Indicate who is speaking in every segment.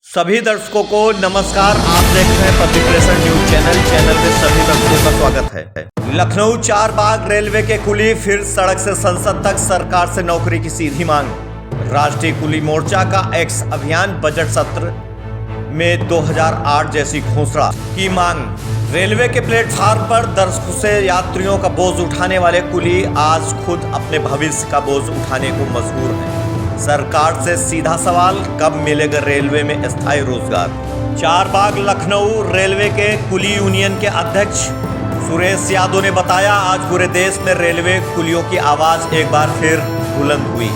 Speaker 1: सभी दर्शकों को नमस्कार। आप देख रहे हैं पब्लिक रिलेशन न्यूज चैनल में सभी दर्शकों का स्वागत है। लखनऊ चारबाग रेलवे के कुली फिर सड़क से संसद तक, सरकार से नौकरी की सीधी मांग। राष्ट्रीय कुली मोर्चा का एक्स अभियान, बजट सत्र में 2008 जैसी घोषणा की मांग। रेलवे के प्लेटफार्म पर दर्शकों से यात्रियों का बोझ उठाने वाले कुली आज खुद अपने भविष्य का बोझ उठाने को मजबूर हैं। सरकार से सीधा सवाल, कब मिलेगा रेलवे में स्थायी रोजगार। चारबाग लखनऊ रेलवे के कुली यूनियन के अध्यक्ष सुरेश यादव ने बताया, आज पूरे देश में रेलवे कुलियों की आवाज एक बार फिर बुलंद हुई।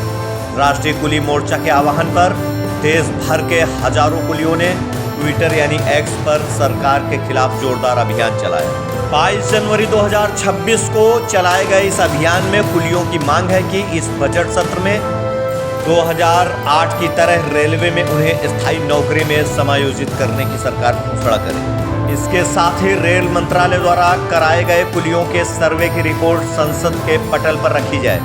Speaker 1: राष्ट्रीय कुली मोर्चा के आह्वान पर देश भर के हजारों कुलियों ने ट्विटर यानी एक्स पर सरकार के खिलाफ जोरदार अभियान चलाया। 22 जनवरी 2026 को चलाए गए इस अभियान में कुलियों की मांग है कि इस बजट सत्र में 2008 की तरह रेलवे में उन्हें स्थायी नौकरी में समायोजित करने की सरकार घोषणा करे। इसके साथ ही रेल मंत्रालय द्वारा कराए गए कुलियों के सर्वे की रिपोर्ट संसद के पटल पर रखी जाए।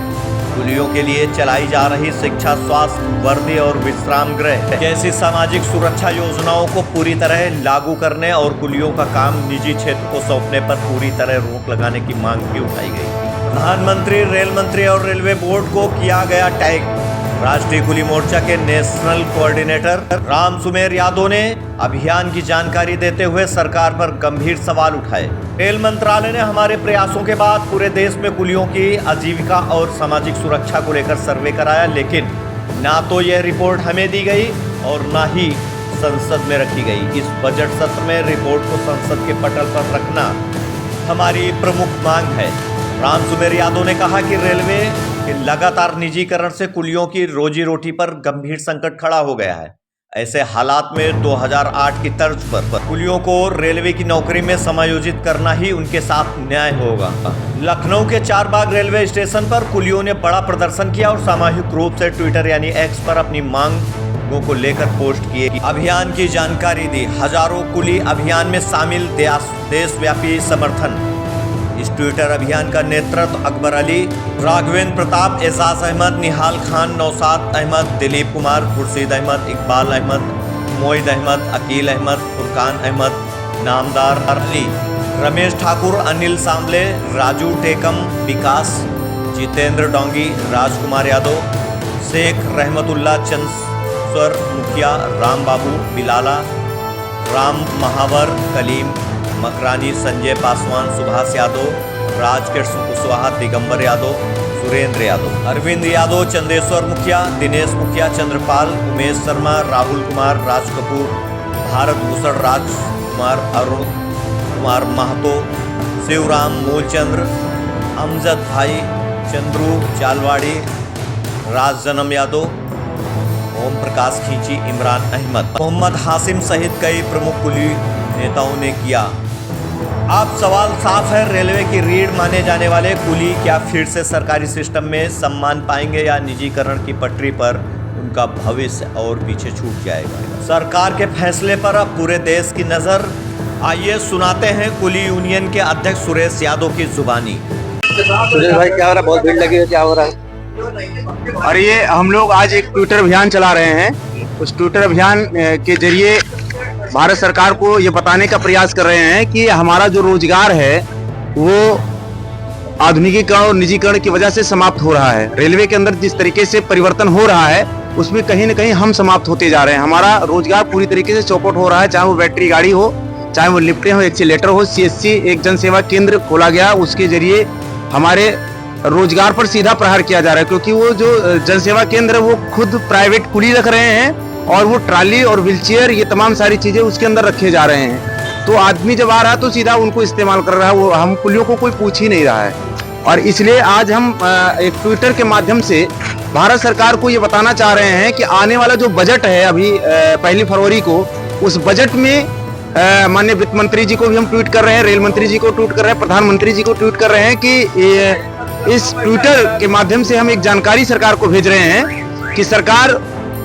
Speaker 1: कुलियों के लिए चलाई जा रही शिक्षा, स्वास्थ्य, वर्दी और विश्राम गृह जैसी सामाजिक सुरक्षा योजनाओं को पूरी तरह लागू करने और कुलियों का काम निजी क्षेत्र को सौंपने पर पूरी तरह रोक लगाने की मांग भी उठाई गई। प्रधानमंत्री, रेल मंत्री और रेलवे बोर्ड को किया गया टैग। राष्ट्रीय कुली मोर्चा के नेशनल कोऑर्डिनेटर राम सुमेर यादव ने अभियान की जानकारी देते हुए सरकार पर गंभीर सवाल उठाए। रेल मंत्रालय ने हमारे प्रयासों के बाद पूरे देश में कुलियों की आजीविका और सामाजिक सुरक्षा को लेकर सर्वे कराया, लेकिन ना तो यह रिपोर्ट हमें दी गई और ना ही संसद में रखी गई। इस बजट सत्र में रिपोर्ट को संसद के पटल पर रखना हमारी प्रमुख मांग है। राम सुमेर यादव ने कहा कि रेलवे के लगातार निजीकरण से कुलियों की रोजी रोटी पर गंभीर संकट खड़ा हो गया है। ऐसे हालात में 2008 की तर्ज पर कुलियों को रेलवे की नौकरी में समायोजित करना ही उनके साथ न्याय होगा। लखनऊ के चारबाग रेलवे स्टेशन पर कुलियों ने बड़ा प्रदर्शन किया और सामूहिक रूप से ट्विटर यानी एक्स पर अपनी मांगों को लेकर पोस्ट किए, अभियान की जानकारी दी। हजारों कुली अभियान में शामिल, देशव्यापी समर्थन। इस ट्विटर अभियान का नेतृत्व अकबर अली, राघवेंद्र प्रताप, एजाज अहमद, निहाल खान, नौशाद अहमद, दिलीप कुमार, खुर्शीद अहमद, इकबाल अहमद, मोहिद अहमद, अकील अहमद, फुरकान अहमद, नामदार अली, रमेश ठाकुर, अनिल सांबले, राजू टेकम, विकास, जितेंद्र डोंगी, राजकुमार यादव, शेख रहमतुल्ला, चंद्र मुखिया, राम बाबू, बिलाला, राम महावर, कलीम मकरानी, संजय पासवान, सुभाष यादव, राजकृष्ण कुशवाहा, दिगंबर यादव, सुरेंद्र यादव, अरविंद यादव, चंदेश्वर मुखिया, दिनेश मुखिया, चंद्रपाल, उमेश शर्मा, राहुल कुमार, राज कपूर, भारत भूषण, राजकुमार, अरुण कुमार महतो, शिवराम मूलचंद्र, अमजद भाई, चंद्रू चालवाड़ी, राज जन्म यादव, ओम प्रकाश खींची, इमरान अहमद, मोहम्मद हासिम सहित कई प्रमुख कुली नेताओं ने किया। अब सवाल साफ है, रेलवे की रीढ़ माने जाने वाले कुली क्या फिर से सरकारी सिस्टम में सम्मान पाएंगे या निजीकरण की पटरी पर उनका भविष्य और पीछे छूट जाएगा। सरकार के फैसले पर अब पूरे देश की नजर। आइए सुनाते हैं कुली यूनियन के अध्यक्ष सुरेश यादव की जुबानी।
Speaker 2: सुरेश भाई, क्या हो रहा है? बहुत भीड़ लगी है, क्या हो रहा है?
Speaker 3: और ये हम लोग आज एक ट्विटर अभियान चला रहे हैं। उस ट्विटर अभियान के जरिए भारत सरकार को ये बताने का प्रयास कर रहे हैं कि हमारा जो रोजगार है वो आधुनिकीकरण और निजीकरण की वजह से समाप्त हो रहा है। रेलवे के अंदर जिस तरीके से परिवर्तन हो रहा है उसमें कहीं न कहीं हम समाप्त होते जा रहे हैं। हमारा रोजगार पूरी तरीके से चौपट हो रहा है, चाहे वो बैटरी गाड़ी हो, चाहे वो लिफ्टें हो, एक्सीलेटर हो। CSC एक जन सेवा केंद्र खोला गया, उसके जरिए हमारे रोजगार पर सीधा प्रहार किया जा रहा है, क्योंकि वो जो जनसेवा केंद्र है वो खुद प्राइवेट कुली रख रहे हैं और वो ट्राली और व्हीलचेयर, ये तमाम सारी चीजें उसके अंदर रखे जा रहे हैं। तो आदमी जब आ रहा है तो सीधा उनको इस्तेमाल कर रहा है, वो हम कुलियों को कोई पूछ ही नहीं रहा है। और इसलिए आज हम एक ट्विटर के माध्यम से भारत सरकार को ये बताना चाह रहे हैं कि आने वाला जो बजट है अभी 1 फरवरी को, उस बजट में माननीय वित्त मंत्री जी को भी हम ट्वीट कर रहे हैं, रेल मंत्री जी को ट्वीट कर रहे हैं, प्रधानमंत्री जी को ट्वीट कर रहे हैं कि इस ट्विटर के माध्यम से हम एक जानकारी सरकार को भेज रहे हैं कि सरकार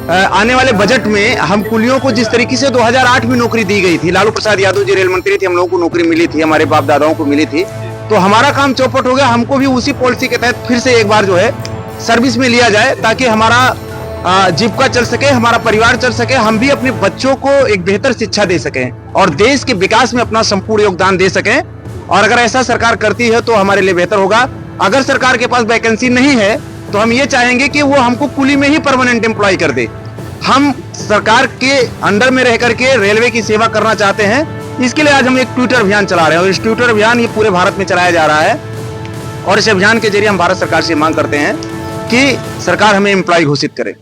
Speaker 3: आने वाले बजट में हम कुलियों को जिस तरीके से 2008 में नौकरी दी गई थी, लालू प्रसाद यादव जी रेल मंत्री थे, हम लोगों को नौकरी मिली थी, हमारे बाप दादाओं को मिली थी, तो हमारा काम चौपट हो गया। हमको भी उसी पॉलिसी के तहत फिर से एक बार जो है सर्विस में लिया जाए, ताकि हमारा जीविका चल सके, हमारा परिवार चल सके, हम भी अपने बच्चों को एक बेहतर शिक्षा दे सकें और देश के विकास में अपना संपूर्ण योगदान दे सकें। और अगर ऐसा सरकार करती है तो हमारे लिए बेहतर होगा। अगर सरकार के पास वैकेंसी नहीं है तो हम ये चाहेंगे कि वो हमको कुली में ही परमानेंट एम्प्लॉय कर दे। हम सरकार के अंडर में रह करके रेलवे की सेवा करना चाहते हैं। इसके लिए आज हम एक ट्विटर अभियान चला रहे हैं और इस ट्विटर अभियान ये पूरे भारत में चलाया जा रहा है और इस अभियान के जरिए हम भारत सरकार से मांग करते हैं कि सरकार हमें एम्प्लॉय घोषित करे।